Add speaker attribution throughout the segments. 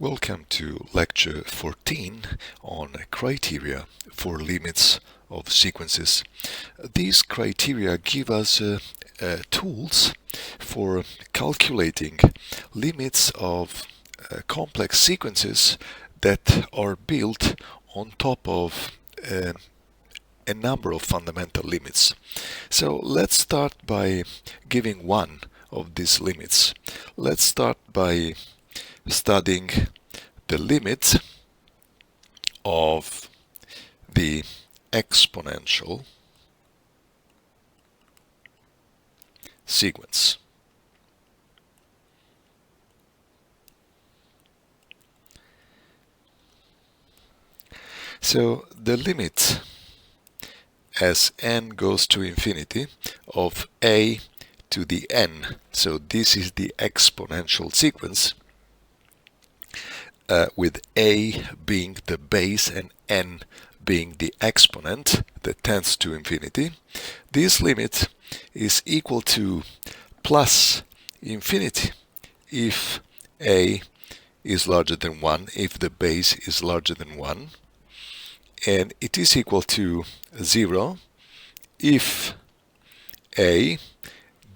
Speaker 1: Welcome to lecture 14 on criteria for limits of sequences. These criteria give us tools for calculating limits of complex sequences that are built on top of a number of fundamental limits. So let's start by giving one of these limits. Let's start by studying the limit of the exponential sequence. So the limit as n goes to infinity of a to the n, so this is the exponential sequence, with a being the base and n being the exponent that tends to infinity. This limit is equal to plus infinity if a is larger than 1, if the base is larger than 1, and it is equal to 0 if a,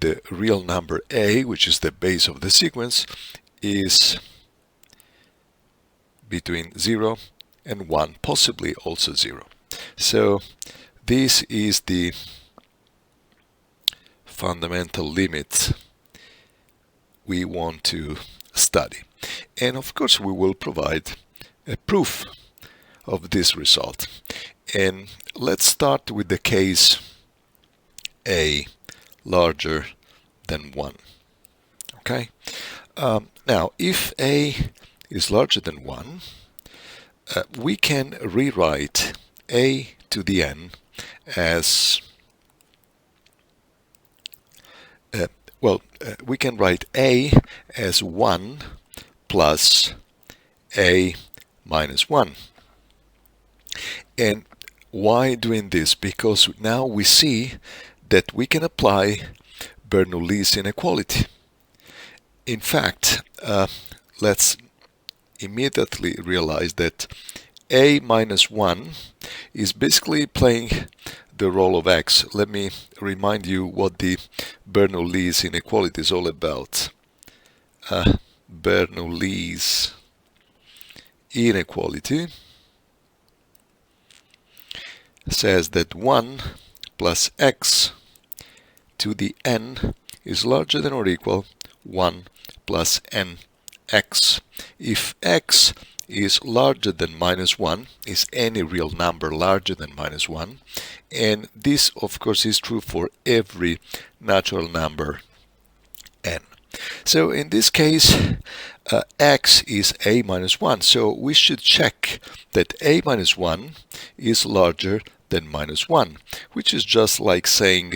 Speaker 1: the real number a, which is the base of the sequence, is between 0 and 1, possibly also 0. So this is the fundamental limit we want to study. And of course we will provide a proof of this result. And let's start with the case a larger than 1. Okay? Now, if a is larger than 1, we can rewrite a to the n as we can write a as 1 plus a minus 1. And why doing this? Because now we see that we can apply Bernoulli's inequality. In fact, let's immediately realize that a minus 1 is basically playing the role of x. Let me remind you what the Bernoulli's inequality is all about. Bernoulli's inequality says that 1 plus x to the n is larger than or equal 1 plus nx. If x is larger than minus 1, is any real number larger than minus 1, and this of course is true for every natural number n. So in this case x is a minus 1, so we should check that a minus 1 is larger than minus 1, which is just like saying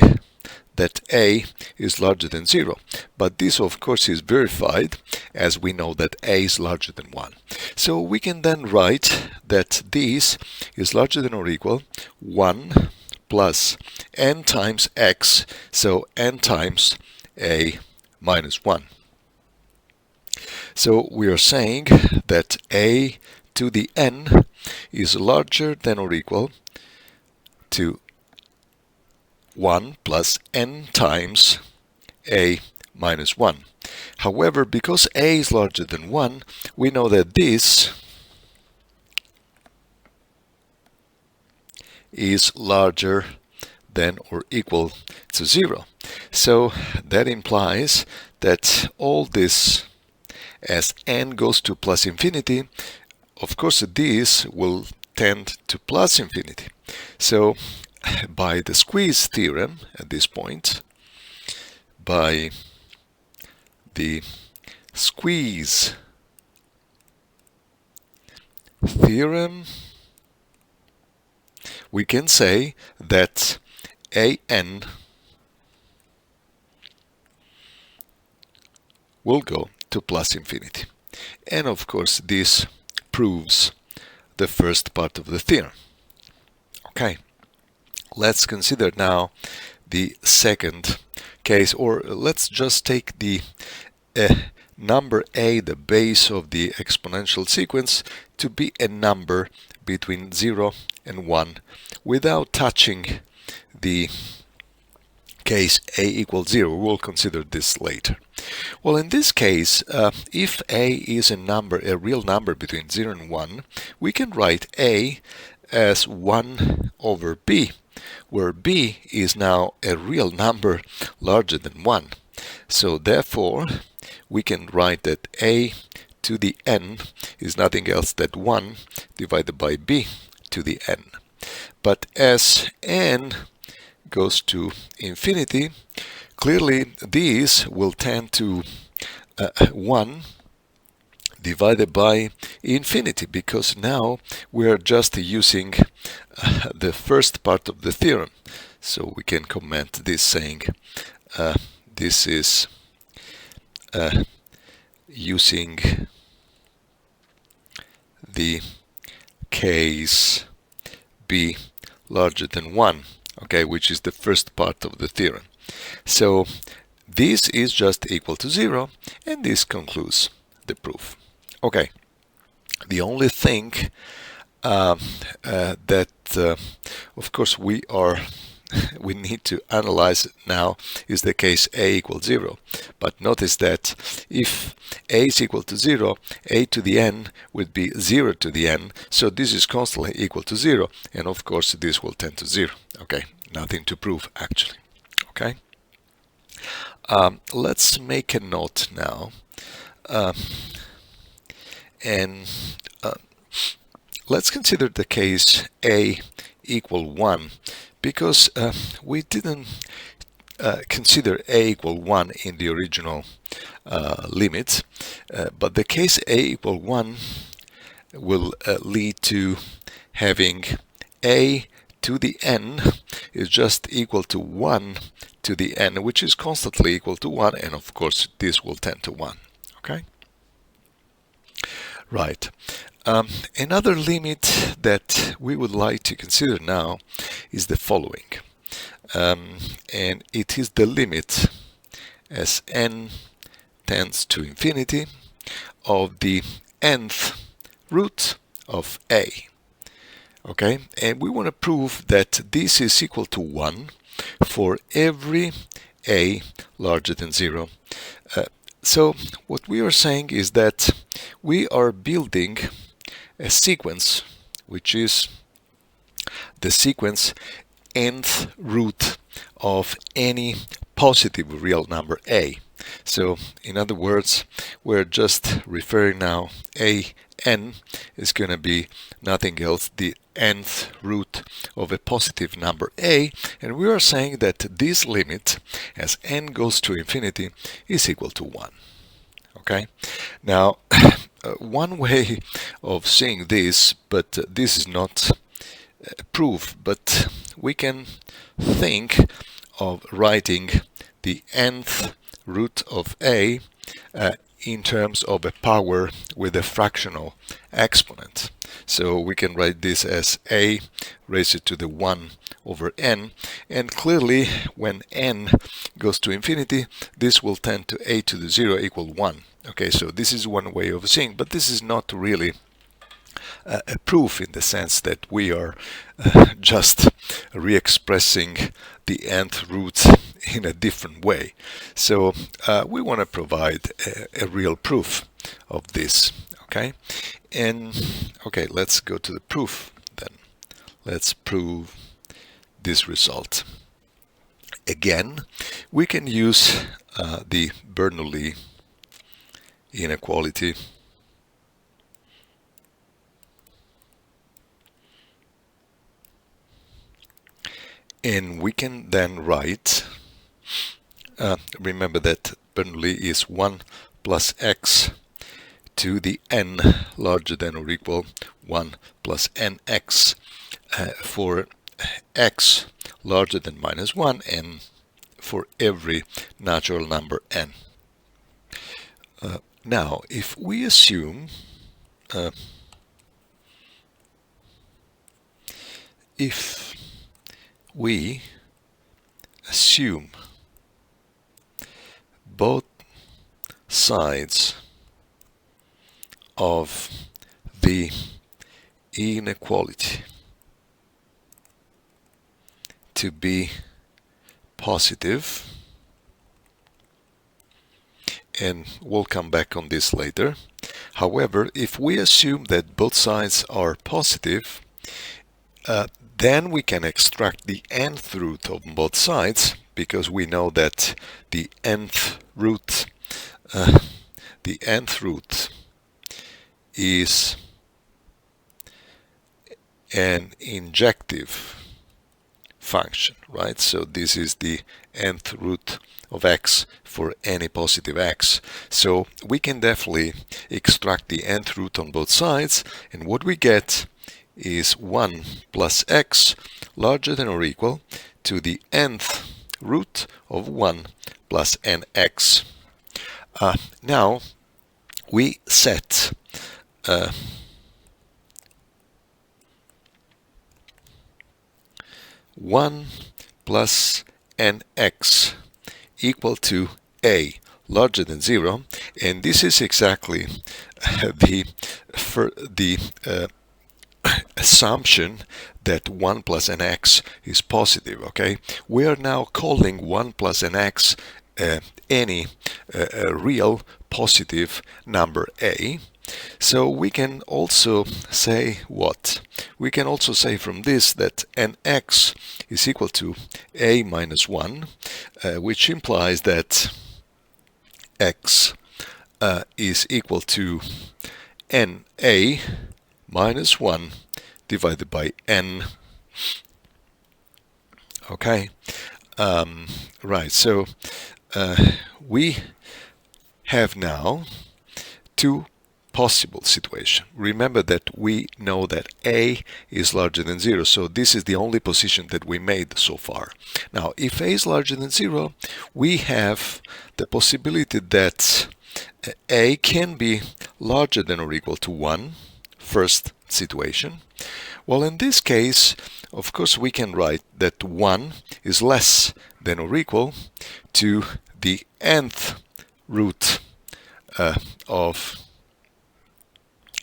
Speaker 1: that a is larger than 0. But this of course is verified, as we know that a is larger than 1. So we can then write that this is larger than or equal 1 plus n times x, so n times a minus 1. So we are saying that a to the n is larger than or equal to 1 plus n times a minus 1. However, because a is larger than 1, we know that this is larger than or equal to 0. So that implies that all this, as n goes to plus infinity, of course this will tend to plus infinity. So by the squeeze theorem at this point, by the squeeze theorem, we can say that an will go to plus infinity. And of course this proves the first part of the theorem. Okay, let's consider now the second case, or let's just take the number a, the base of the exponential sequence, to be a number between 0 and 1 without touching the case a equals 0. We'll consider this later. Well, in this case, if a is a real number between 0 and 1, we can write a as 1 over b, where b is now a real number larger than 1. So therefore, we can write that a to the n is nothing else than 1 divided by b to the n. But as n goes to infinity, clearly these will tend to 1 divided by infinity, because now we are just using the first part of the theorem. So we can comment this saying this is using the case b larger than 1, okay, which is the first part of the theorem. So this is just equal to 0, and this concludes the proof. Okay, the only thing that of course we need to analyze now is the case a equals 0. But notice that if a is equal to 0, a to the n would be 0 to the n, so this is constantly equal to 0, and of course this will tend to 0. Okay, nothing to prove actually. Okay, let's make a note now, and let's consider the case a equal 1, because we didn't consider a equal 1 in the original limit, but the case a equal 1 will lead to having a to the n is just equal to 1 to the n, which is constantly equal to 1, and of course this will tend to 1. Okay, right. Another limit that we would like to consider now is the following, and it is the limit as n tends to infinity of the nth root of a. Okay, and we want to prove that this is equal to 1 for every a larger than 0. So what we are saying is that we are building a sequence which is the sequence nth root of any positive real number a. So in other words, we're just referring now n is going to be nothing else the nth root of a positive number a, and we are saying that this limit as n goes to infinity is equal to 1. Okay, now one way of seeing this, but this is not proof, but we can think of writing the nth root of a in terms of a power with a fractional exponent. So we can write this as a raised to the 1 over n, and clearly when n goes to infinity, this will tend to a to the 0 equal 1. Okay, so this is one way of seeing, but this is not really a proof in the sense that we are just re-expressing the nth root in a different way. So we want to provide a real proof of this. Okay, and okay, let's go to the proof then. Let's prove this result. Again, we can use the Bernoulli inequality, and we can then write, remember that Bernoulli is 1 plus x to the n larger than or equal 1 plus nx for x larger than minus 1 and for every natural number n. Now, if we assume both sides of the inequality to be positive, and we'll come back on this later. However, if we assume that both sides are positive, then we can extract the nth root of both sides, because we know that the nth root is an injective function, right? So this is the nth root of x for any positive x. So we can definitely extract the nth root on both sides, and what we get is 1 plus x larger than or equal to the nth root of 1 plus nx. Now we set 1 plus nx equal to a larger than 0, and this is exactly the assumption that 1 plus nx is positive. Okay, we are now calling 1 plus nx any real positive number a. So we can also say what? We can also say from this that nx is equal to a minus 1, which implies that x is equal to na minus 1 divided by n. Okay, right, so we have now two possible situation. Remember that we know that a is larger than 0, so this is the only position that we made so far. Now, if a is larger than 0, we have the possibility that a can be larger than or equal to 1, first situation. Well, in this case, of course, we can write that 1 is less than or equal to the nth root of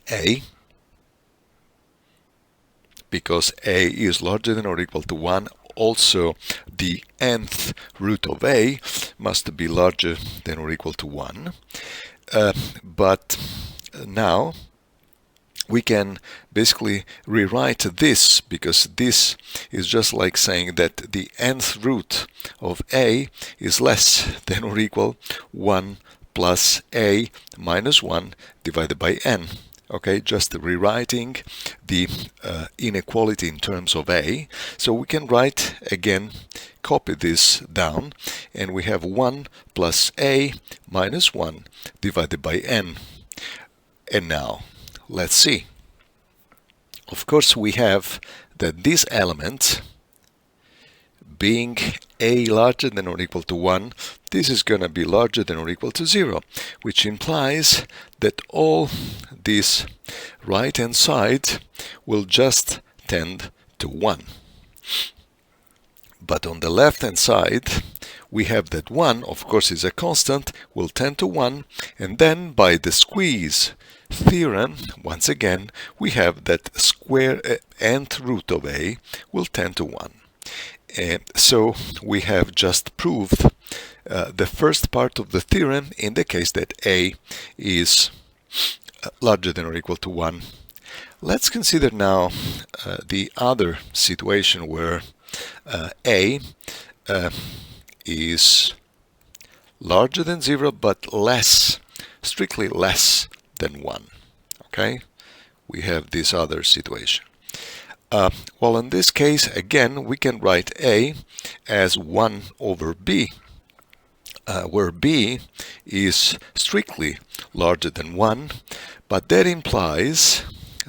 Speaker 1: a, because a is larger than or equal to 1. Also, the nth root of a must be larger than or equal to 1. But now we can basically rewrite this, because this is just like saying that the nth root of a is less than or equal 1 plus a minus 1 divided by n. Okay, just rewriting the inequality in terms of a. So we can write again, copy this down, and we have 1 plus a minus 1 divided by n. And now, let's see. Of course, we have that this element, being a larger than or equal to 1, this is going to be larger than or equal to 0, which implies that all this right-hand side will just tend to 1. But on the left-hand side, we have that 1, of course, is a constant, will tend to 1, and then by the squeeze theorem, once again, we have that square nth root of a will tend to 1. And so we have just proved the first part of the theorem in the case that a is larger than or equal to 1. Let's consider now the other situation where a is larger than 0 but less, strictly less than 1. Okay, we have this other situation. Well, in this case, again, we can write a as 1 over b, where b is strictly larger than 1, but that implies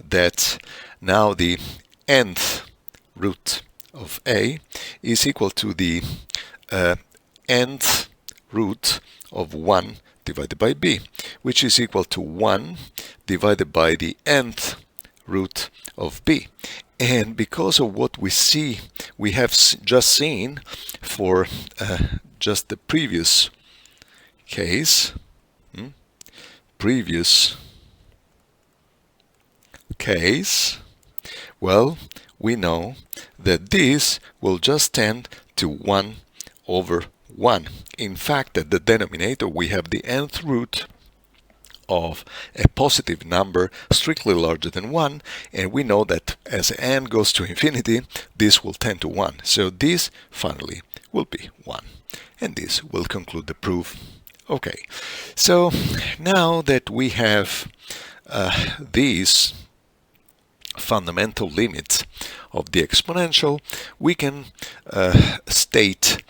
Speaker 1: that now the nth root of a is equal to the nth root of 1 divided by b, which is equal to 1 divided by the nth root of b. And because of what we have just seen for just the previous case, previous case, well, we know that this will just tend to 1 over 1. In fact, at the denominator we have the nth root of a positive number strictly larger than 1, and we know that as n goes to infinity, this will tend to 1. So this finally will be 1. And this will conclude the proof. Okay, so now that we have these fundamental limits of the exponential, we can state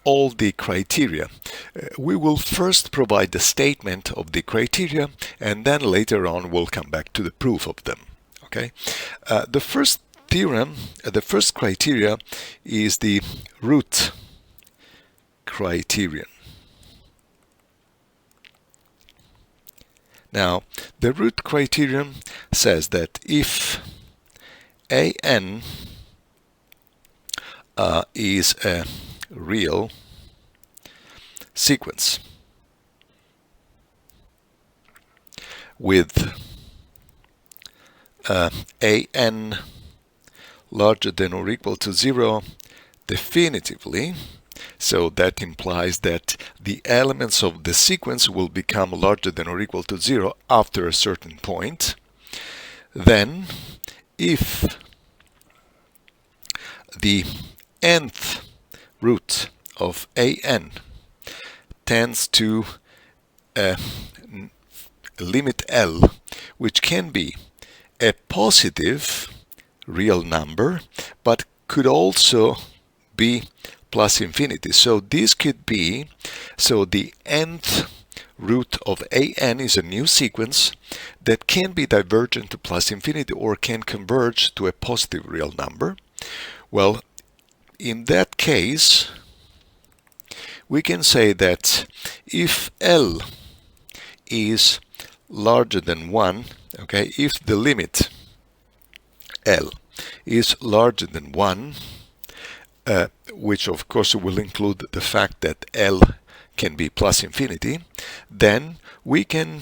Speaker 1: all the criteria. We will first provide the statement of the criteria, and then later on we'll come back to the proof of them. Okay, the first theorem, the first criteria is the root criterion. Now, the root criterion says that if an is a real sequence with an larger than or equal to 0 definitively, so that implies that the elements of the sequence will become larger than or equal to 0 after a certain point, then if the nth root of an tends to a limit L, which can be a positive real number, but could also be plus infinity. So this could be, so the nth root of an is a new sequence that can be divergent to plus infinity or can converge to a positive real number. Well, in that case, we can say that if L is larger than 1, okay, if the limit L is larger than 1, which of course will include the fact that L can be plus infinity, then we can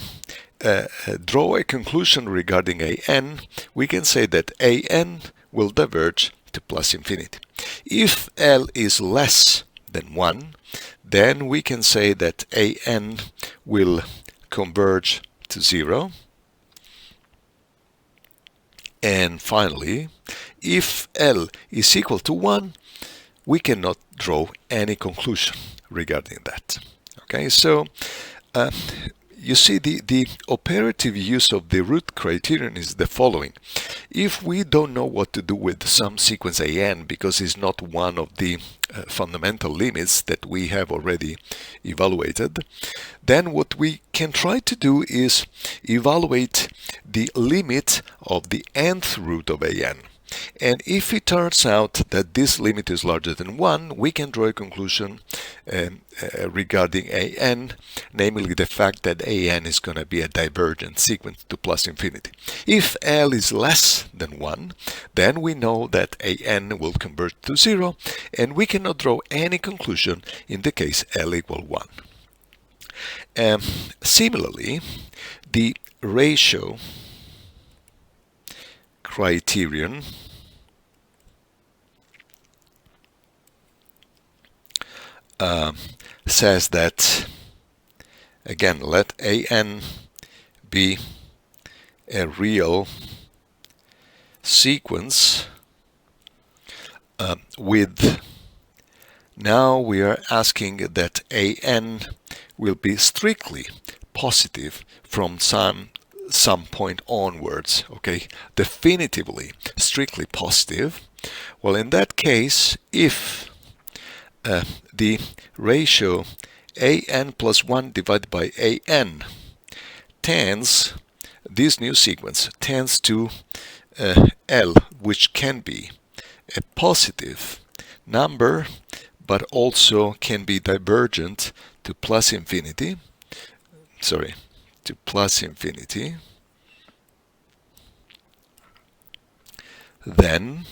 Speaker 1: draw a conclusion regarding an. We can say that an will diverge to plus infinity. If L is less than 1, then we can say that an will converge to 0. And finally, if L is equal to 1, we cannot draw any conclusion regarding that. Okay, so you see the operative use of the root criterion is the following. If we don't know what to do with some sequence an because it's not one of the fundamental limits that we have already evaluated, then what we can try to do is evaluate the limit of the nth root of an. And if it turns out that this limit is larger than 1, we can draw a conclusion regarding an, namely the fact that an is going to be a divergent sequence to plus infinity. If L is less than 1, then we know that an will converge to 0, and we cannot draw any conclusion in the case L equal 1. Similarly, the ratio criterion says that, again, let an be a real sequence with, now we are asking that an will be strictly positive from some point onwards, okay, definitively strictly positive. Well, in that case, if the ratio an plus 1 divided by an tends, this new sequence tends to L, which can be a positive number, but also can be divergent to plus infinity, then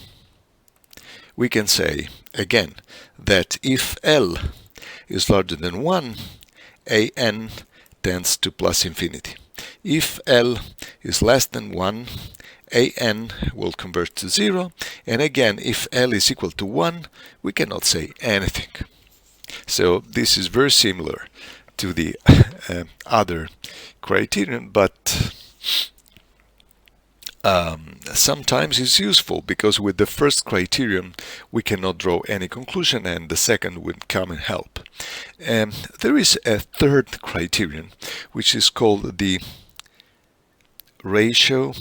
Speaker 1: we can say again that if L is larger than 1, an tends to plus infinity. If L is less than 1, an will convert to 0, and again, if L is equal to 1, we cannot say anything. So this is very similar to the other criterion, but sometimes it's useful because with the first criterion we cannot draw any conclusion and the second would come and help. There is a third criterion which is called the ratio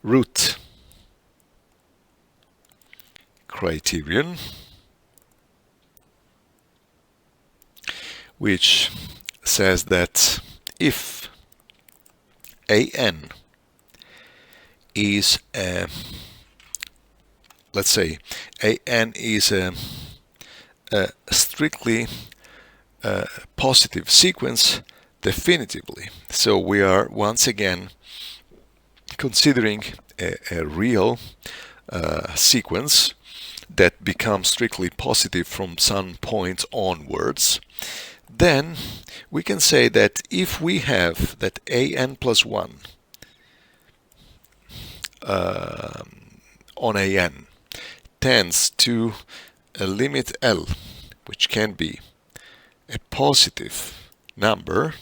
Speaker 1: root criterion, which says that if an is let's say an is a strictly positive sequence definitively, so we are once again considering a real sequence that becomes strictly positive from some point onwards, then we can say that if we have that an plus 1 on an tends to a limit L, which can be a positive number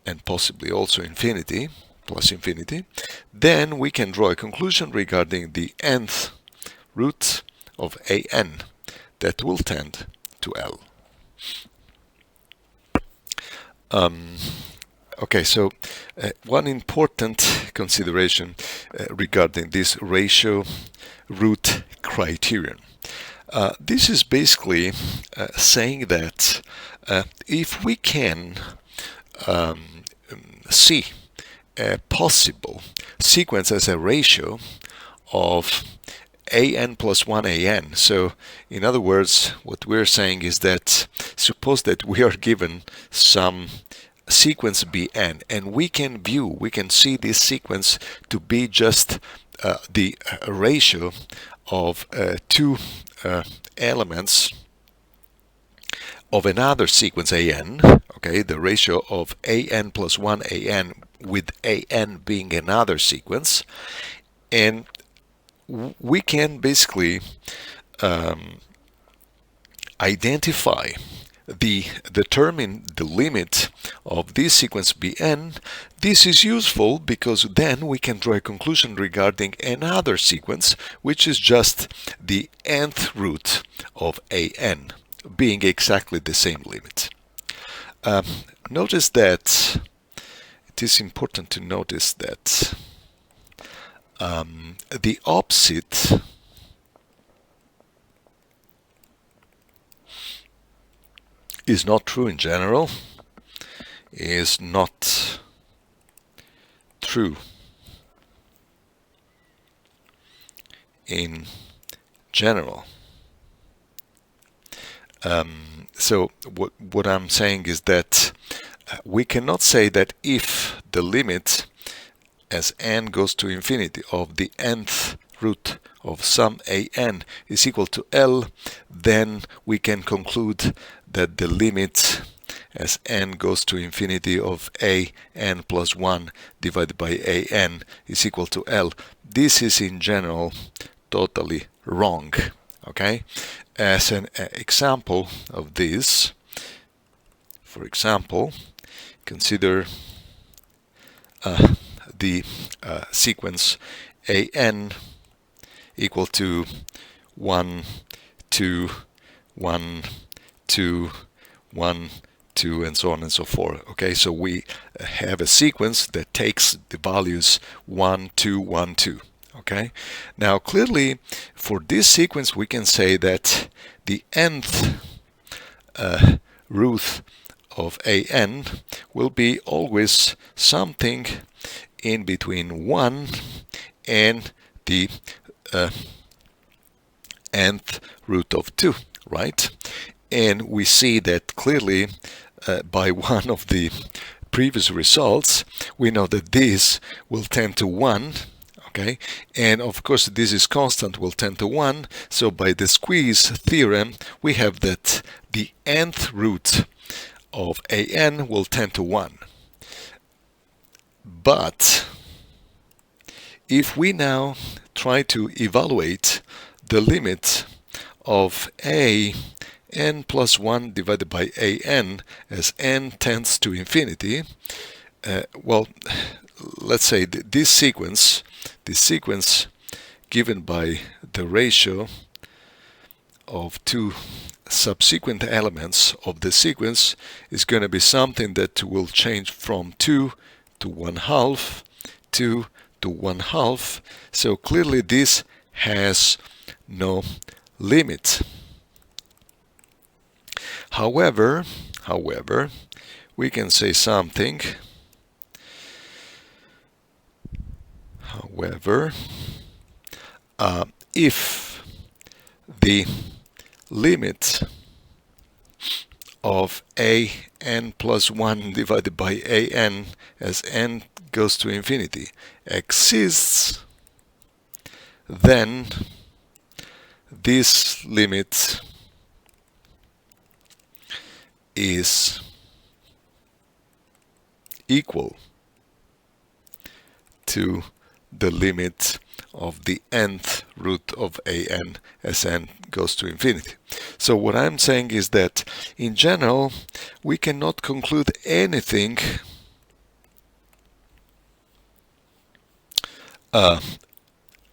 Speaker 1: and possibly also infinity, plus infinity, then we can draw a conclusion regarding the nth root of an that will tend to L. Okay, so one important consideration regarding this ratio root criterion. This is basically saying that if we can see a possible sequence as a ratio of an plus 1 an. So in other words, what we're saying is that suppose that we are given some sequence Bn and we can see this sequence to be just the ratio of two elements of another sequence an, okay, the ratio of an plus 1 an with an being another sequence, and we can basically determine the limit of this sequence Bn. This is useful because then we can draw a conclusion regarding another sequence, which is just the nth root of an, being exactly the same limit. Notice that it is important to notice that the opposite is not true in general, is not true in general. So what I'm saying is that we cannot say that if the limit as n goes to infinity of the nth root of some an is equal to L, then we can conclude that the limit as n goes to infinity of an plus 1 divided by an is equal to L. This is in general totally wrong. Okay? As an example of this, for example, consider the sequence an equal to 1, 2, 1, 2, 1, 2, and so on and so forth. Okay, so we have a sequence that takes the values 1, 2, 1, 2. Okay, now clearly for this sequence we can say that the nth root of an will be always something in between 1 and the nth root of 2, right? And we see that clearly by one of the previous results, we know that this will tend to 1, Okay, and of course this is constant, will tend to 1. So by the squeeze theorem, we have that the nth root of an will tend to 1. But if we now try to evaluate the limit of n plus 1 divided by an as n tends to infinity, well, let's say this sequence given by the ratio of two subsequent elements of the sequence is going to be something that will change from 2 to 1/2, 2 to 1/2. So clearly this has no limit. However, we can say something. However, if the limit of an plus 1 divided by an as n goes to infinity exists, then this limit is equal to the limit of the nth root of an as n goes to infinity. So what I'm saying is that in general we cannot conclude anything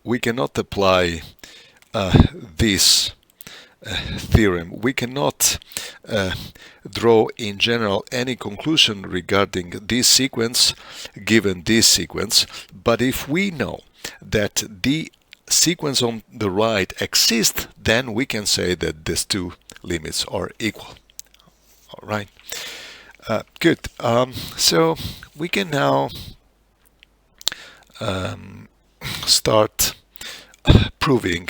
Speaker 1: we cannot apply this theorem. We cannot draw in general any conclusion regarding this sequence given this sequence, but if we know that the sequence on the right exists, then we can say that these two limits are equal. All right, good. So we can now start proving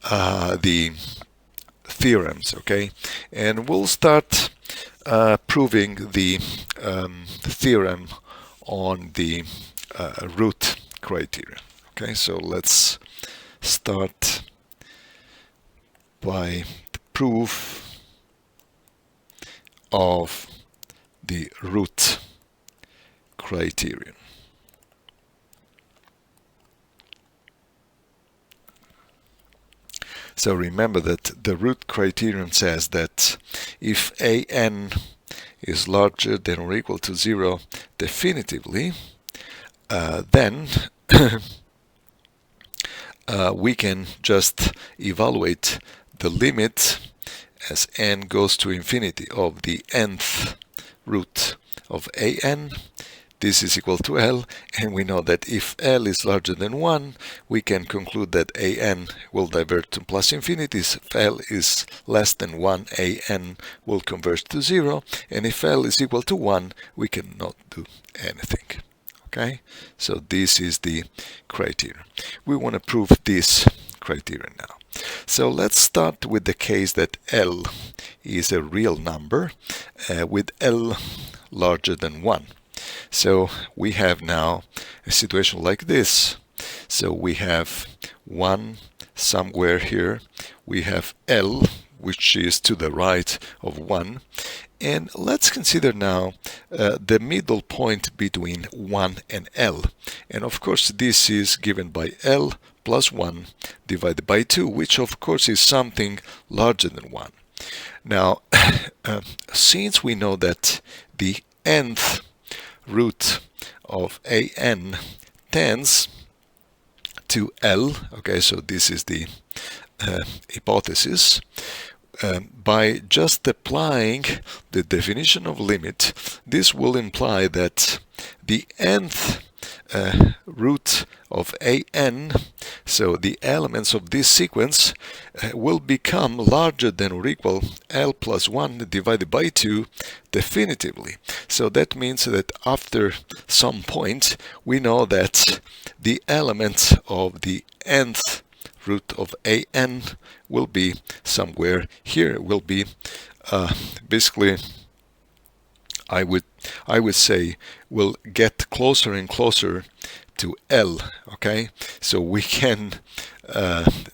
Speaker 1: the theorems, okay? And we'll start proving the theorem on the root criterion. Okay, so let's start by the proof of the root criterion. So remember that the root criterion says that if an is larger than or equal to 0 definitively, then we can just evaluate the limit as n goes to infinity of the nth root of an. This is equal to L, and we know that if L is larger than 1, we can conclude that an will divert to plus infinity. If L is less than 1, an will converge to 0, and if L is equal to 1, we cannot do anything. Okay, so this is the criterion. We want to prove this criterion now. So let's start with the case that L is a real number with L larger than 1. So we have now a situation like this. So we have 1 somewhere here. We have L, which is to the right of 1. And let's consider now the middle point between 1 and L. And of course this is given by L plus 1 divided by 2, which of course is something larger than 1. Now, since we know that the nth root of an tends to L, okay, so this is the hypothesis, by just applying the definition of limit, this will imply that the nth root of an, so the elements of this sequence, will become larger than or equal L plus 1 divided by 2 definitively. So that means that after some point we know that the element of the nth root of an will be somewhere here. Will be basically, I would say, will get closer and closer to L. Okay, so we can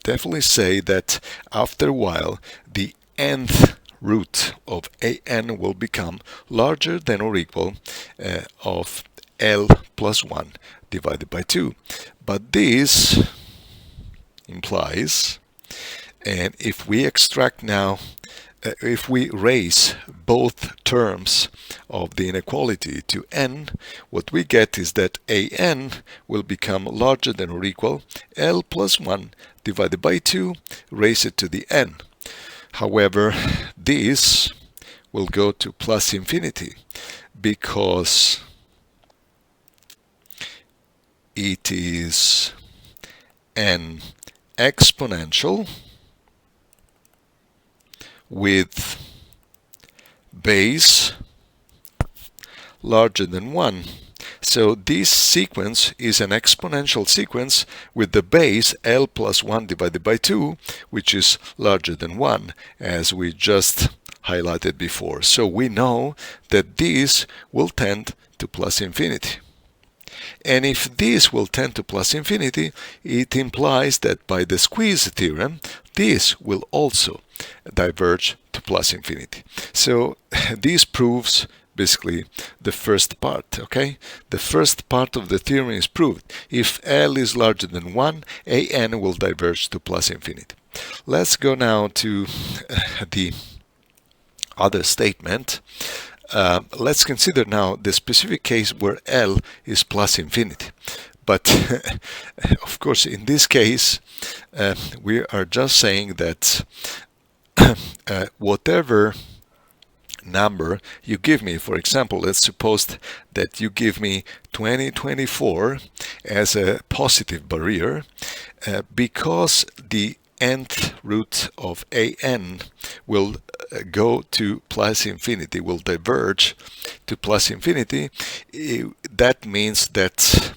Speaker 1: definitely say that after a while the nth root of an will become larger than or equal of L plus 1 divided by 2. But this implies, and if we extract now, if we raise both terms of the inequality to n, what we get is that an will become larger than or equal L plus 1 divided by 2, raise it to the n. However, this will go to plus infinity because it is an exponential with base larger than 1. So this sequence is an exponential sequence with the base L plus 1 divided by 2, which is larger than 1, as we just highlighted before. So we know that this will tend to plus infinity. And if this will tend to plus infinity, it implies that by the squeeze theorem, this will also diverge to plus infinity. So this proves basically the first part, okay? The first part of the theorem is proved. If L is larger than 1, an will diverge to plus infinity. Let's go now to the other statement. Let's consider now the specific case where L is plus infinity. But of course, in this case, we are just saying that whatever number you give me, for example, let's suppose that you give me 2024 as a positive barrier, because the nth root of an will go to plus infinity, will diverge to plus infinity. That means that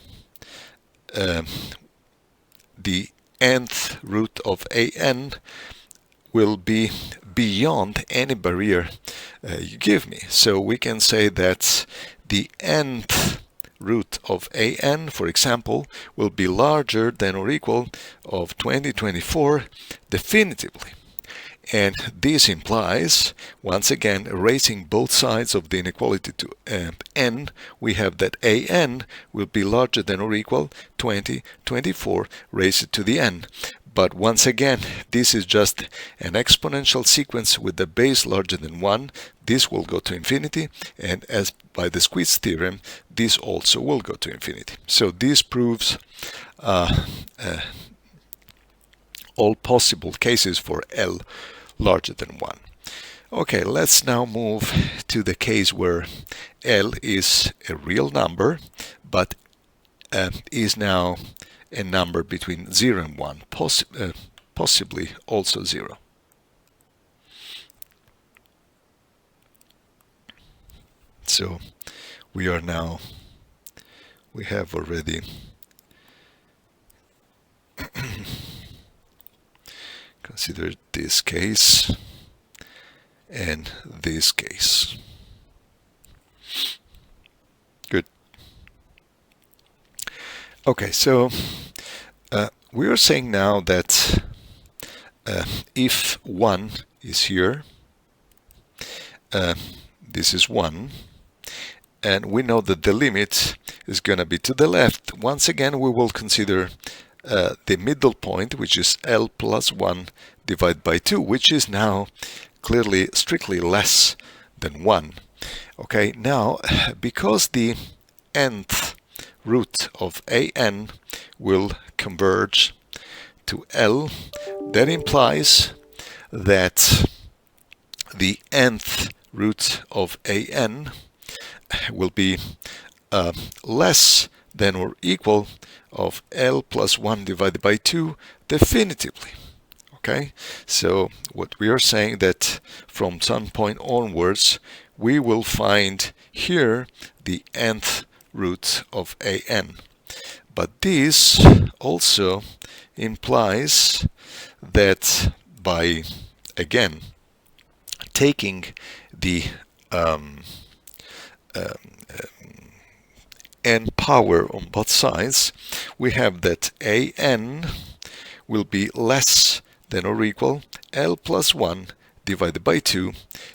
Speaker 1: the nth root of an will be beyond any barrier you give me. So we can say that the nth root of an, for example, will be larger than or equal of 2024 definitively. And this implies, once again, erasing both sides of the inequality to n, we have that an will be larger than or equal 2024 raised to the n. But once again, this is just an exponential sequence with the base larger than 1. This will go to infinity, and as by the squeeze theorem, this also will go to infinity. So this proves all possible cases for L larger than 1. Okay, let's now move to the case where L is a real number, but is now a number between 0 and 1, possibly also 0. So we have already considered this case and this case. Good. Okay, so we are saying now that if 1 is here, this is 1, and we know that the limit is going to be to the left. Once again, we will consider the middle point, which is L plus 1 divided by 2, which is now clearly strictly less than 1. Okay, now because the nth root of an will converge to L, that implies that the nth root of an will be less than or equal of L plus 1 divided by 2 definitively. Okay, so what we are saying that from some point onwards we will find here the nth root of an. But this also implies that by, again, taking the n power on both sides, we have that an will be less than or equal L plus 1 divided by 2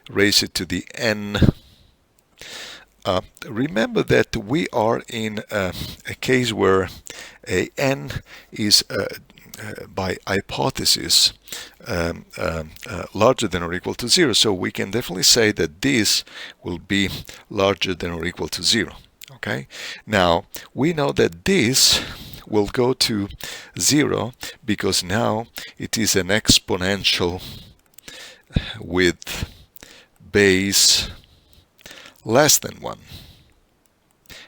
Speaker 1: raised to the n. Remember that we are in a case where a n is by hypothesis larger than or equal to 0, so we can definitely say that this will be larger than or equal to 0. Okay, now we know that this will go to 0 because now it is an exponential with base less than 1,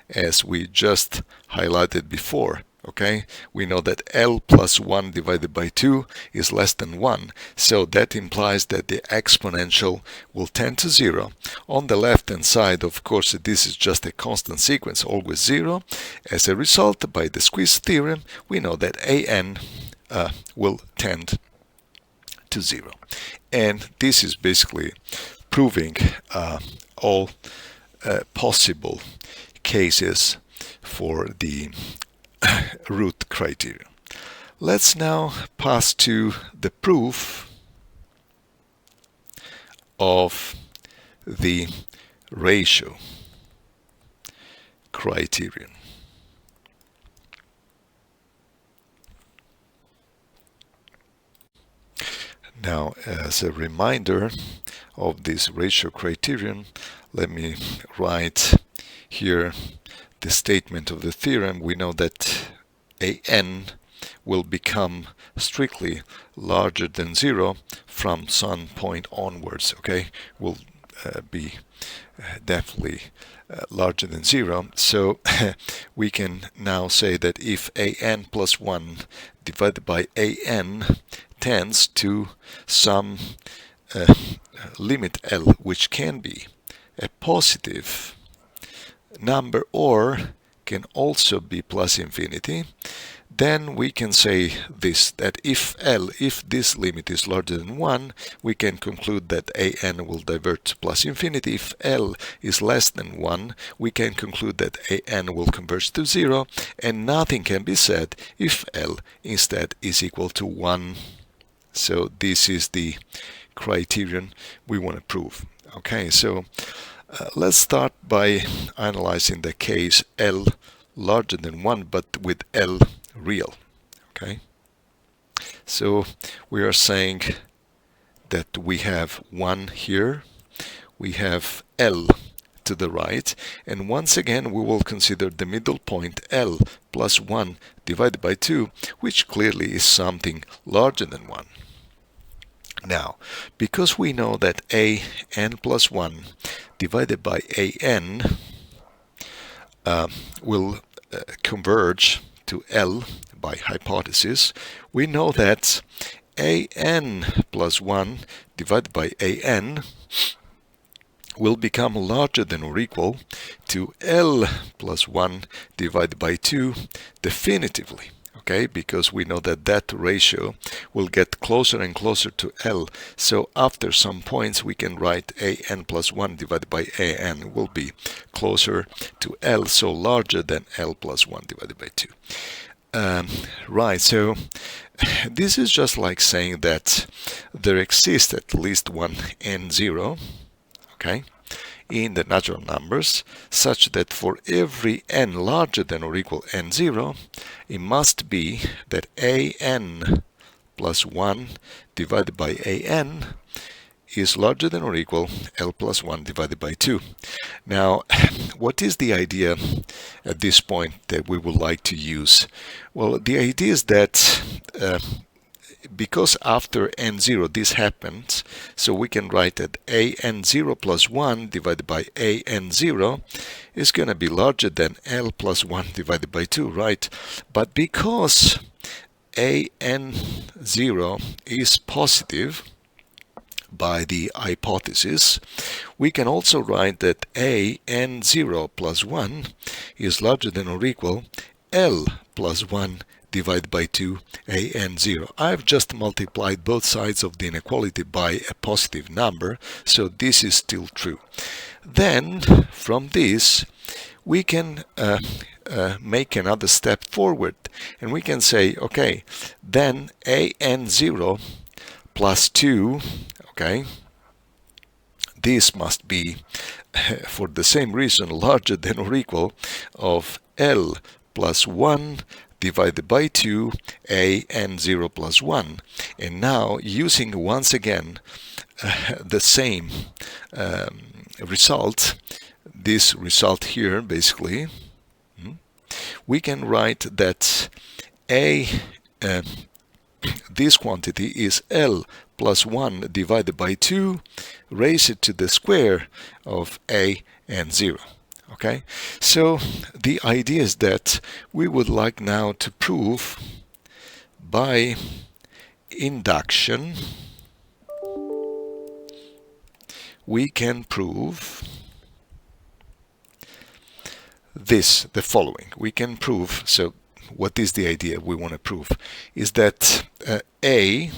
Speaker 1: as we just highlighted before. Okay, we know that L plus 1 divided by 2 is less than 1, so that implies that the exponential will tend to 0. On the left hand side, of course, this is just a constant sequence, always 0. As a result, by the squeeze theorem, we know that an will tend to 0. And this is basically proving all possible cases for the root criterion. Let's now pass to the proof of the ratio criterion. Now, as a reminder of this ratio criterion, let me write here the statement of the theorem. We know that an will become strictly larger than 0 from some point onwards. Okay, will be definitely larger than 0. So we can now say that if an plus 1 divided by an tends to some limit L, which can be a positive number or can also be plus infinity, then we can say this, that if this limit is larger than 1, we can conclude that an will divert to plus infinity. If L is less than 1, we can conclude that an will converge to 0, and nothing can be said if L instead is equal to 1. So this is the criterion we want to prove. Okay, so let's start by analyzing the case L larger than 1 but with L real. Okay, so we are saying that we have 1 here, we have L to the right, and once again we will consider the middle point L plus 1 divided by 2, which clearly is something larger than 1. Now, because we know that an plus 1 divided by an will converge to L by hypothesis, we know that an plus 1 divided by an will become larger than or equal to L plus 1 divided by 2 definitively. Okay, because we know that that ratio will get closer and closer to L. So after some points we can write an plus 1 divided by an will be closer to L, so larger than L plus 1 divided by 2. Right, so this is just like saying that there exists at least one n0, okay, in the natural numbers, such that for every n larger than or equal n0, it must be that an plus 1 divided by an is larger than or equal L plus 1 divided by 2. Now, what is the idea at this point that we would like to use? Well, the idea is that because after n0 this happens, so we can write that an0 plus 1 divided by an0 is going to be larger than L plus 1 divided by 2, right? But because an0 is positive by the hypothesis, we can also write that an0 plus 1 is larger than or equal L plus 1 divided by 2 an0. I've just multiplied both sides of the inequality by a positive number, so this is still true. Then from this we can make another step forward, and we can say, okay, then an0 plus 2, okay, this must be, for the same reason, larger than or equal of L plus 1 divided by 2 an0 plus 1. And now, using once again the same result, this result here basically, we can write that this quantity is L plus 1 divided by 2 raised to the square of a and 0. Okay, so the idea is that we would like now to prove by induction, we can prove this, the following. We can prove, so what is the idea we want to prove? Is that a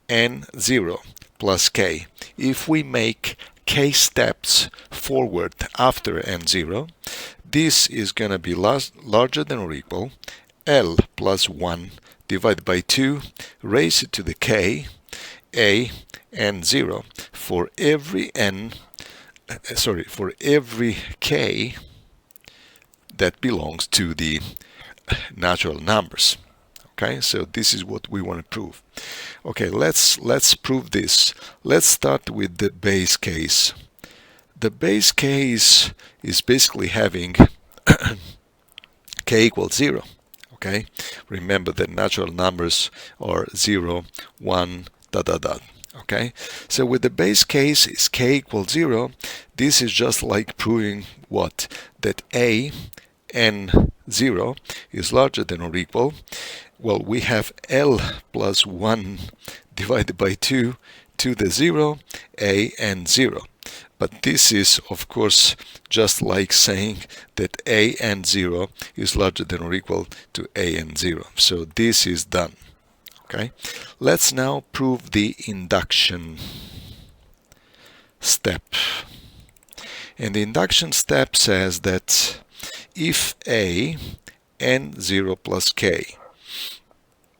Speaker 1: n0 plus k, if we make k steps forward after n0, this is going to be larger than or equal L plus 1 divided by 2 raised to the k a n0 for every for every k that belongs to the natural numbers. Okay, so this is what we want to prove. Okay, let's prove this. Let's start with the base case. The base case is basically having k equals 0. Okay, remember that natural numbers are 0, 1, ... Okay, so with the base case is k equals 0, this is just like proving what? That a n0 is larger than or equal, well, we have L plus 1 divided by 2 to the 0, a n0. But this is, of course, just like saying that a n0 is larger than or equal to a n0. So this is done. Okay, let's now prove the induction step. And the induction step says that if a n0 plus k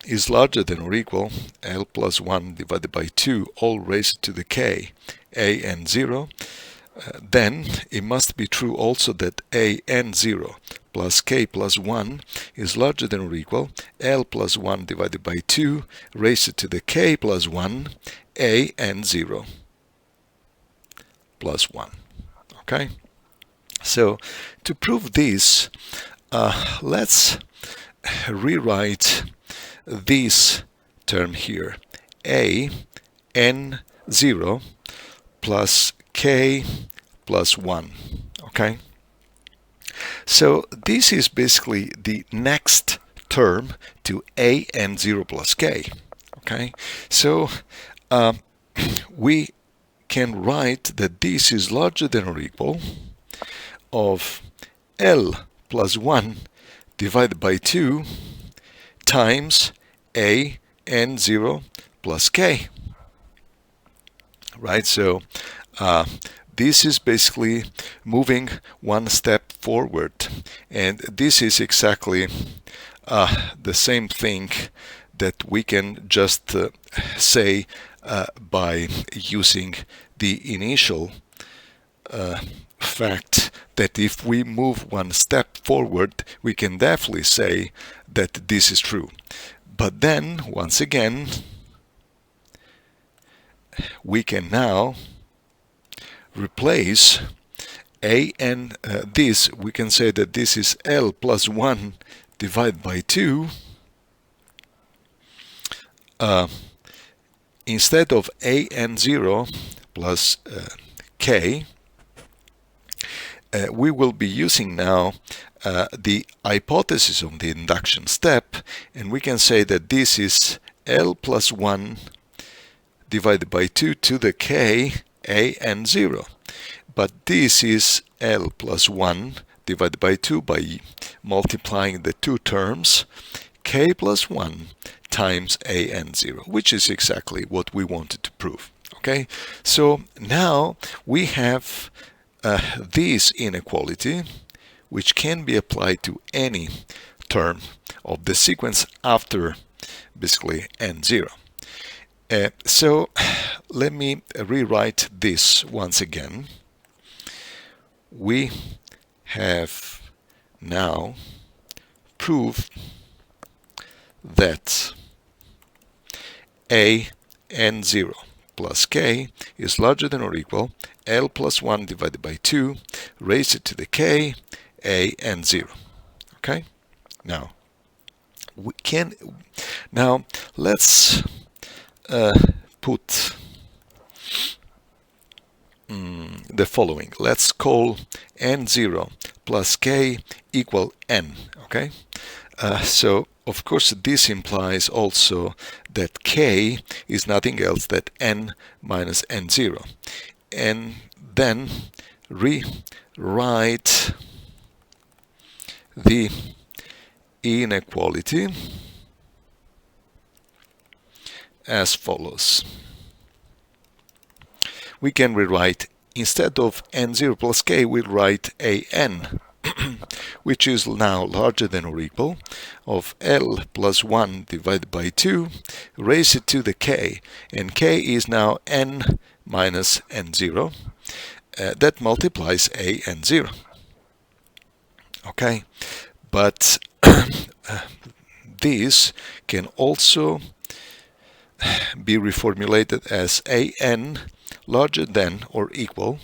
Speaker 1: is larger than or equal L plus 1 divided by 2 all raised to the k a n0, then it must be true also that a n0 plus k plus 1 is larger than or equal L plus 1 divided by 2 raised to the k plus 1 a n0 plus 1. Okay, so to prove this, let's rewrite this term here, a n0 plus k plus 1. Okay, so this is basically the next term to a n0 plus k. Okay, so we can write that this is larger than or equal of L plus 1 divided by 2 times a n0 plus k. Right, so this is basically moving one step forward, and this is exactly the same thing that we can just say by using the initial fact that if we move one step forward, we can definitely say that this is true. But then, once again, we can now replace a and this. We can say that this is L plus 1 divided by 2. Instead of a n0 plus k, we will be using now the hypothesis of the induction step, and we can say that this is L plus 1 divided by 2 to the k a n0. But this is L plus 1 divided by 2 by multiplying the two terms, k plus 1 times a n0, which is exactly what we wanted to prove. Okay, so now we have this inequality, which can be applied to any term of the sequence after basically n0. So let me rewrite this once again. We have now proved that a n0 plus k is larger than or equal L plus 1 divided by 2 raised to the k a n0. Okay? Now let's put the following. Let's call n0 plus k equal n. Okay? So of course this implies also that k is nothing else than n minus n0. And then rewrite the inequality as follows. We can rewrite, instead of n0 plus k, we'll write an which is now larger than or equal of L plus 1 divided by 2 raised to the k, and k is now n minus n0. That multiplies a n0. Okay, but this can also be reformulated as an larger than or equal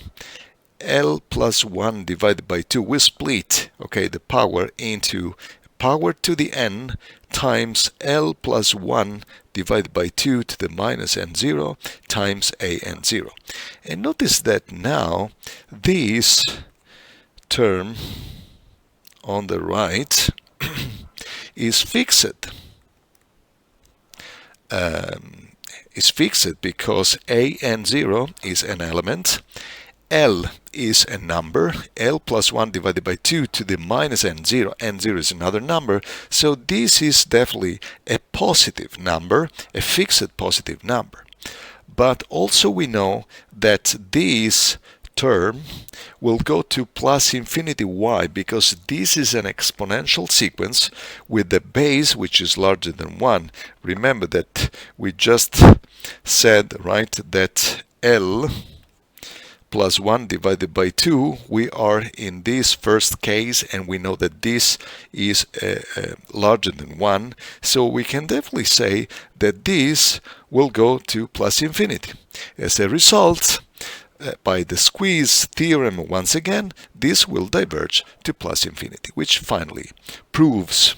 Speaker 1: L plus 1 divided by 2. We split, okay, the power into power to the n times L plus 1 divided by 2 to the minus n0 times a n0. And notice that now this term on the right is fixed. Is fixed because a n0 is an element, L is a number, L plus 1 divided by 2 to the minus n0, n0 is another number, so this is definitely a positive number, a fixed positive number. But also we know that this term will go to plus infinity. Why? Because this is an exponential sequence with the base which is larger than 1. Remember that we just said, right, that L plus 1 divided by 2, we are in this first case, and we know that this is larger than 1, so we can definitely say that this will go to plus infinity. As a result, by the squeeze theorem once again, this will diverge to plus infinity, which finally proves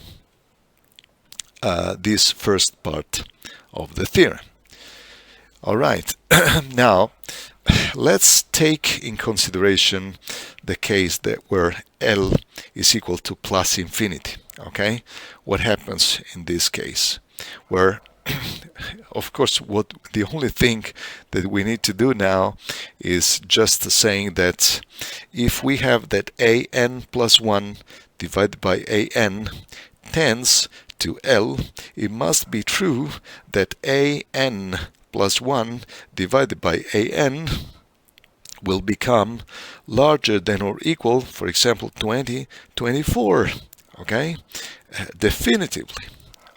Speaker 1: this first part of the theorem. Alright, now let's take in consideration the case that where L is equal to plus infinity. Okay, what happens in this case? Where of course the only thing that we need to do now is just saying that if we have that an plus 1 divided by an tends to L, it must be true that an plus 1 divided by an will become larger than or equal, for example, 24, okay, definitively,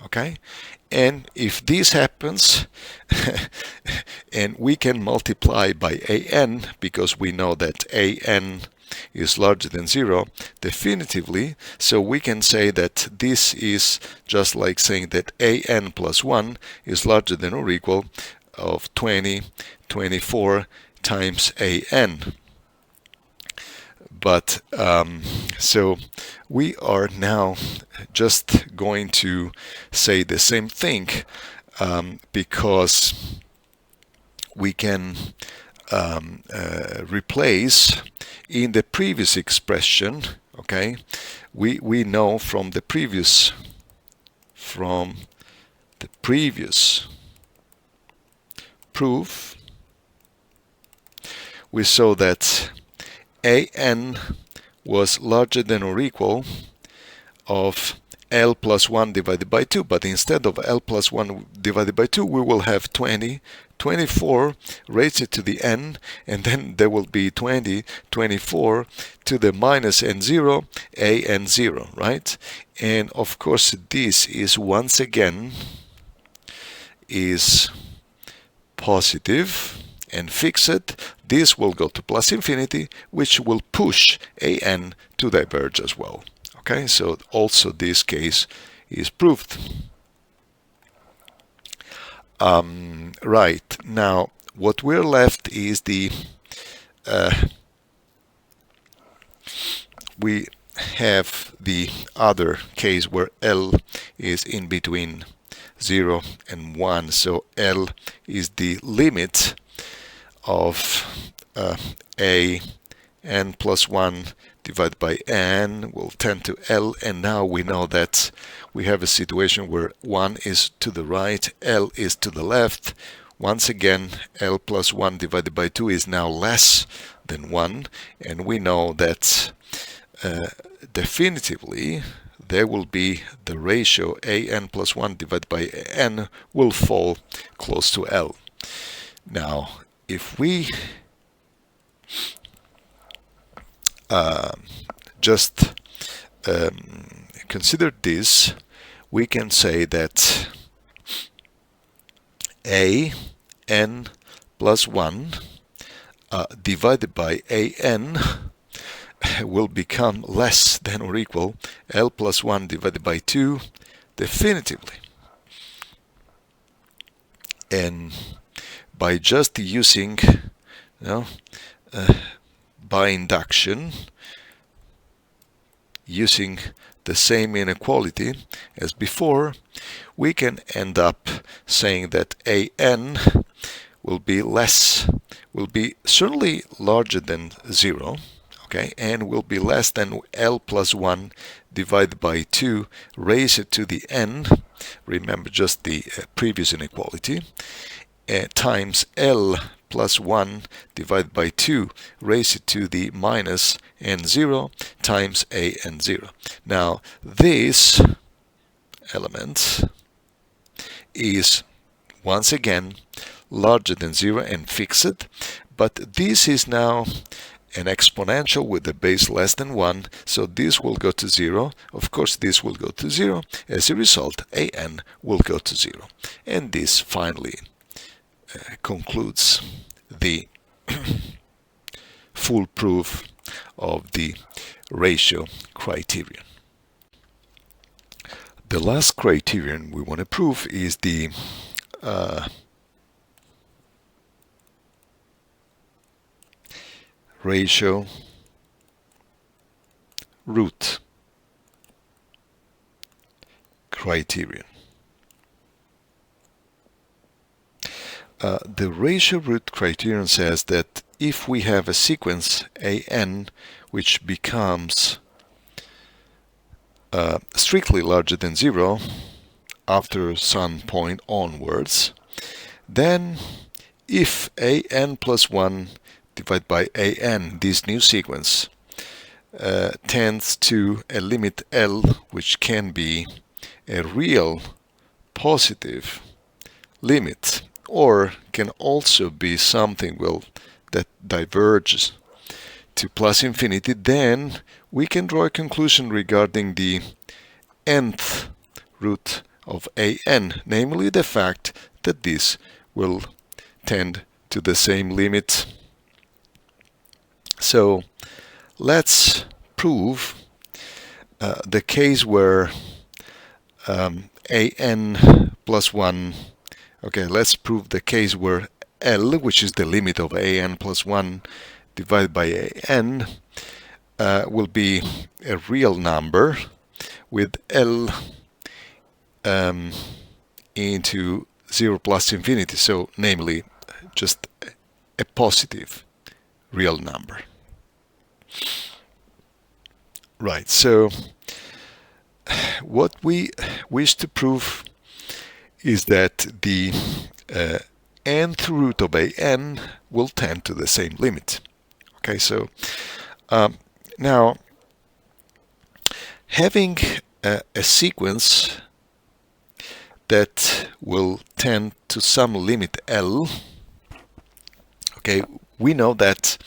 Speaker 1: okay. And if this happens, and we can multiply by an, because we know that an is larger than 0 definitively, so we can say that this is just like saying that an plus 1 is larger than or equal of 24 times an. But so we are now just going to say the same thing because we can replace in the previous expression. Okay, we know from the previous proof, we saw that an was larger than or equal of L plus 1 divided by 2, but instead of L plus 1 divided by 2, we will have 20, 24 raised to the n, and then there will be 20, 24 to the minus n0, a n0, right? And of course, this is once again is positive and fixed. This will go to plus infinity, which will push an to diverge as well. Okay, so also this case is proved. Right, now what we're left is the we have the other case where L is in between 0 and 1, so L is the limit of a n plus 1 divided by n will tend to L, and now we know that we have a situation where 1 is to the right, L is to the left. Once again, L plus 1 divided by 2 is now less than 1, and we know that definitively there will be the ratio an plus 1 divided by n will fall close to L. Now, if we just consider this, we can say that an plus 1 divided by an will become less than or equal L plus 1 divided by 2 definitively. And by just using, by induction, using the same inequality as before, we can end up saying that an will be certainly larger than 0, okay, and will be less than L plus 1 divided by 2 raised to the n, remember just the previous inequality, times L plus 1 divided by 2 raised to the minus n0 times a n0. Now this element is once again larger than 0 and fixed, but this is now an exponential with a base less than 1, so this will go to 0. Of course, this will go to 0. As a result, an will go to 0. And this finally concludes the full proof of the ratio criterion. The last criterion we want to prove is the ratio root criterion. The ratio root criterion says that if we have a sequence an which becomes strictly larger than 0 after some point onwards, then if an plus 1 divided by an, this new sequence, tends to a limit L, which can be a real positive limit, or can also be something that diverges to plus infinity, then we can draw a conclusion regarding the nth root of an, namely the fact that this will tend to the same limit. So let's prove the case where an plus 1, okay, let's prove the case where L, which is the limit of an plus 1 divided by an, will be a real number with L into 0 plus infinity, so namely just a positive real number. Right, so what we wish to prove is that the nth root of an will tend to the same limit. Okay, so now having a sequence that will tend to some limit L. Okay, we know that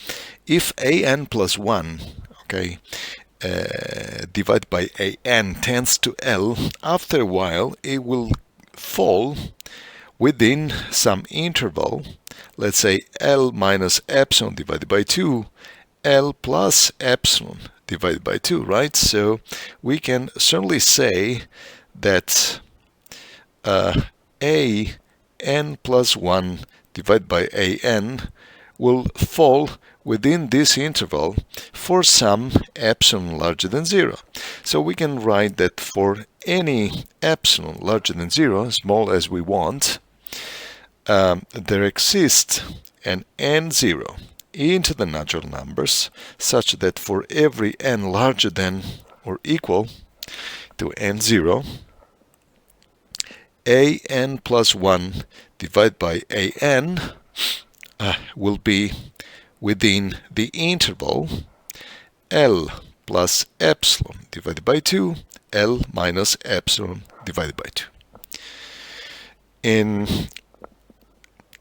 Speaker 1: if an plus 1, okay, divided by an tends to L, after a while it will fall within some interval, let's say L minus epsilon divided by 2, L plus epsilon divided by 2, right? So we can certainly say that an plus 1 divided by an will fall within this interval for some epsilon larger than 0. So we can write that for any epsilon larger than 0, small as we want, there exists an n0 into the natural numbers such that for every n larger than or equal to n0, an plus 1 divided by an will be within the interval L plus epsilon divided by 2, L minus epsilon divided by 2. And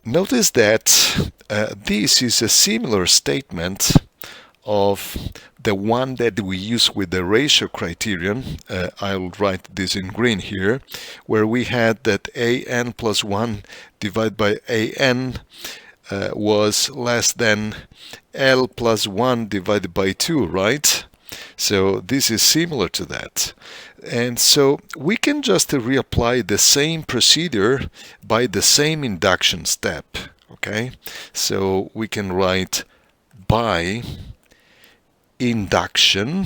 Speaker 1: notice that this is a similar statement of the one that we use with the ratio criterion. I'll write this in green here, where we had that an plus 1 divided by an was less than L plus 1 divided by 2, right? So this is similar to that. And so we can just reapply the same procedure by the same induction step, okay? So we can write by induction,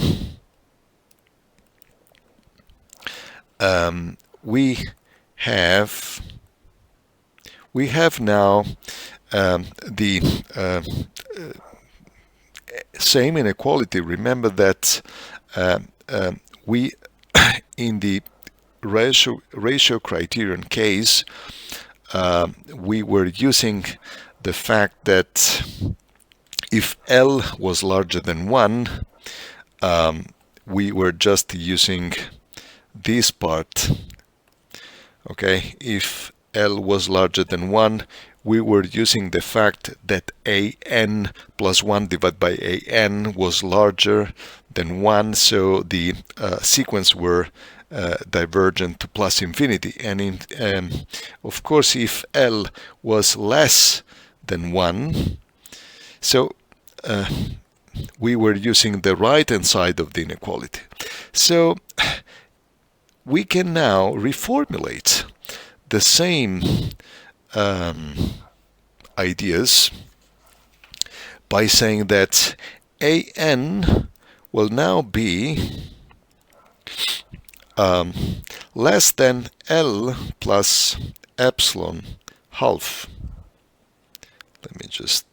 Speaker 1: we have now the same inequality. Remember that we in the ratio criterion case we were using the fact that if L was larger than 1, we were just using this part. Okay, if L was larger than 1, we were using the fact that an plus 1 divided by an was larger than 1, so the sequence were divergent to plus infinity. And of course, if L was less than 1, so we were using the right-hand side of the inequality. So we can now reformulate the same ideas by saying that an will now be less than L plus epsilon half. Let me just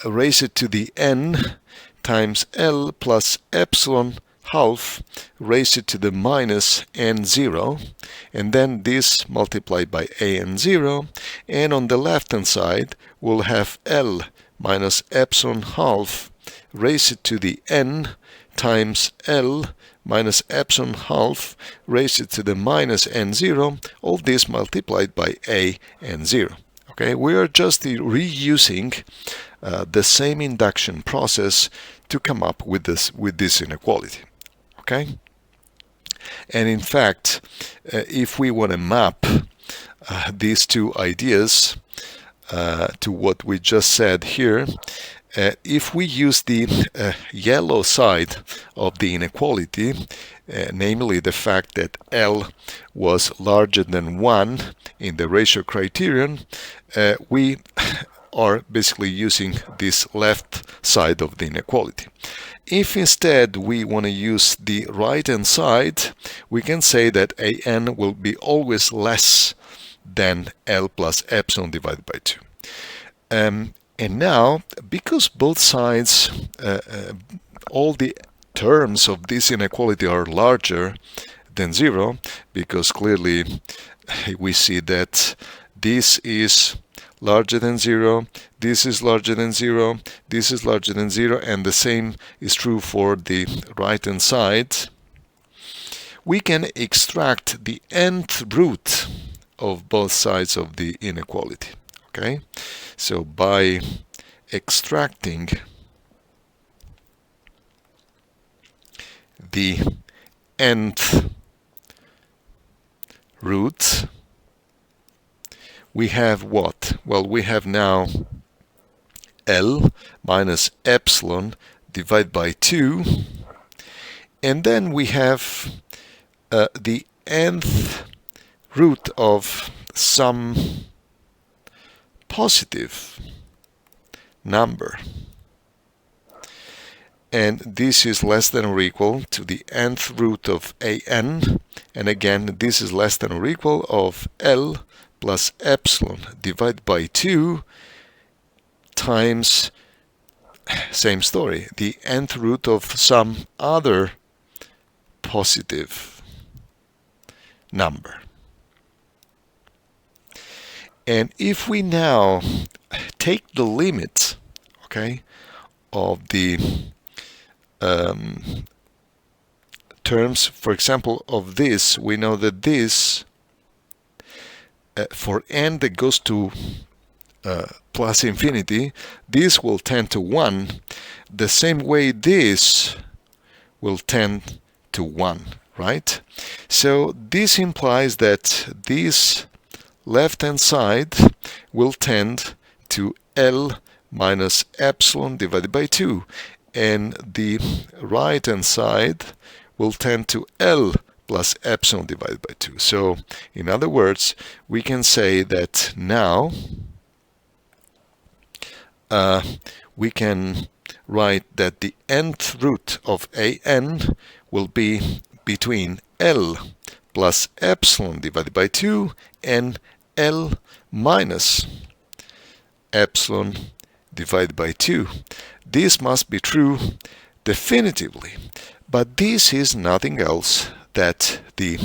Speaker 1: raise it to the n times L plus epsilon half, raise it to the minus n0, and then this multiplied by an0, and on the left hand side we'll have L minus epsilon half, raise it to the n times L minus epsilon half, raise it to the minus n0, all this multiplied by a n0. Okay, we are just reusing the same induction process to come up with this inequality. Okay, and in fact, if we want to map these two ideas to what we just said here, if we use the yellow side of the inequality, namely the fact that L was larger than 1 in the ratio criterion, we are basically using this left side of the inequality. If instead we want to use the right-hand side, we can say that an will be always less than L plus epsilon divided by 2. And now, because both sides, all the terms of this inequality are larger than 0, because clearly we see that this is larger than 0, this is larger than 0, this is larger than 0, and the same is true for the right hand side, we can extract the nth root of both sides of the inequality. Okay, so by extracting the nth root, we have what? Well, we have now L minus epsilon divided by 2, and then we have the nth root of some positive number, and this is less than or equal to the nth root of an, and again this is less than or equal of L plus epsilon divided by 2 times, same story, the nth root of some other positive number. And if we now take the limit, okay, of the terms, for example, of this, we know that this, for n that goes to plus infinity, this will tend to 1, the same way this will tend to 1, right? So this implies that this left-hand side will tend to L minus epsilon divided by 2, and the right-hand side will tend to L plus epsilon divided by 2. So, in other words, we can say that now we can write that the nth root of an will be between L plus epsilon divided by 2 and L minus epsilon divided by 2. This must be true definitively, but this is nothing else that the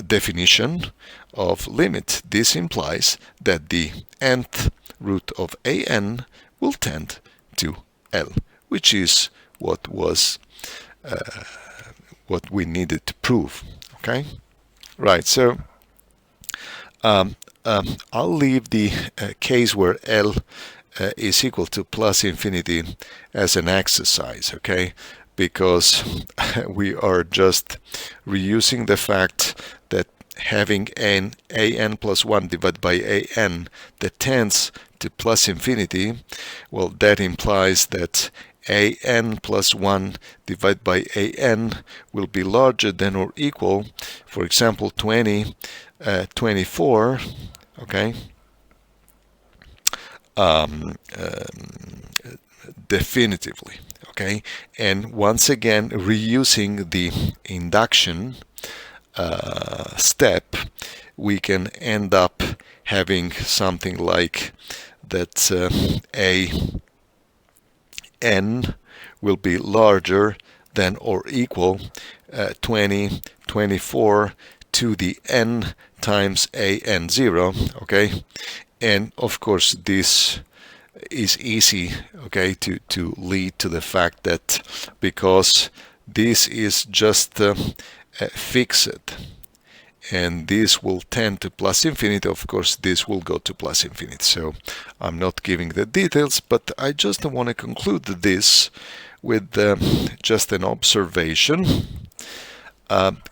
Speaker 1: definition of limit. This implies that the nth root of an will tend to L, which is what was what we needed to prove. Okay, right. So I'll leave the case where L is equal to plus infinity as an exercise, okay? Because we are just reusing the fact that having an plus 1 divided by an that tends to plus infinity, well, that implies that an plus 1 divided by an will be larger than or equal, for example, 24, okay? Definitively, okay? And once again, reusing the induction step, we can end up having something like that n will be larger than or equal 24 to the n times an0, okay? And of course this is easy, okay, to lead to the fact that because this is just fixed and this will tend to plus infinity, of course this will go to plus infinity. So I'm not giving the details, but I just want to conclude this with just an observation.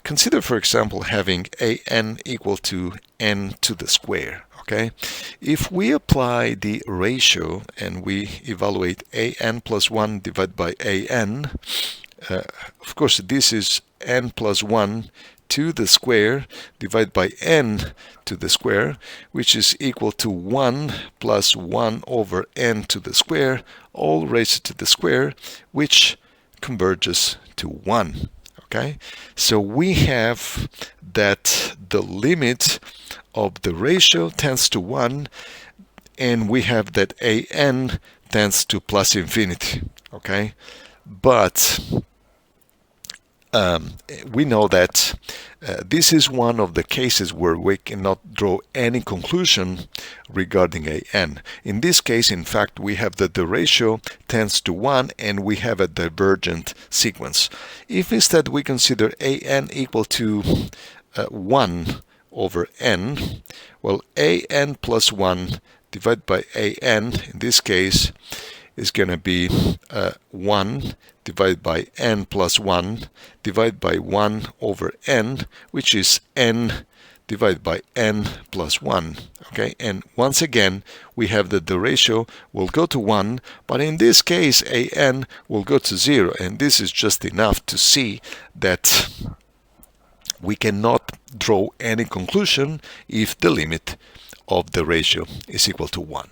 Speaker 1: Consider, for example, having an equal to n to the square. Okay, if we apply the ratio and we evaluate an plus 1 divided by an, of course this is n plus 1 to the square divided by n to the square, which is equal to 1 plus 1 over n to the square, all raised to the square, which converges to 1. Okay, so we have that the limit of the ratio tends to 1, and we have that an tends to plus infinity. Okay, but we know that this is one of the cases where we cannot draw any conclusion regarding a n. In this case, in fact, we have that the ratio tends to 1 and we have a divergent sequence. If instead we consider a n equal to 1 over n, well, a n plus 1 divided by a n, in this case, is going to be 1 divided by n plus 1 divided by 1 over n, which is n divided by n plus 1. Okay, and once again we have that the ratio will go to 1, but in this case a n will go to 0, and this is just enough to see that we cannot draw any conclusion if the limit of the ratio is equal to 1.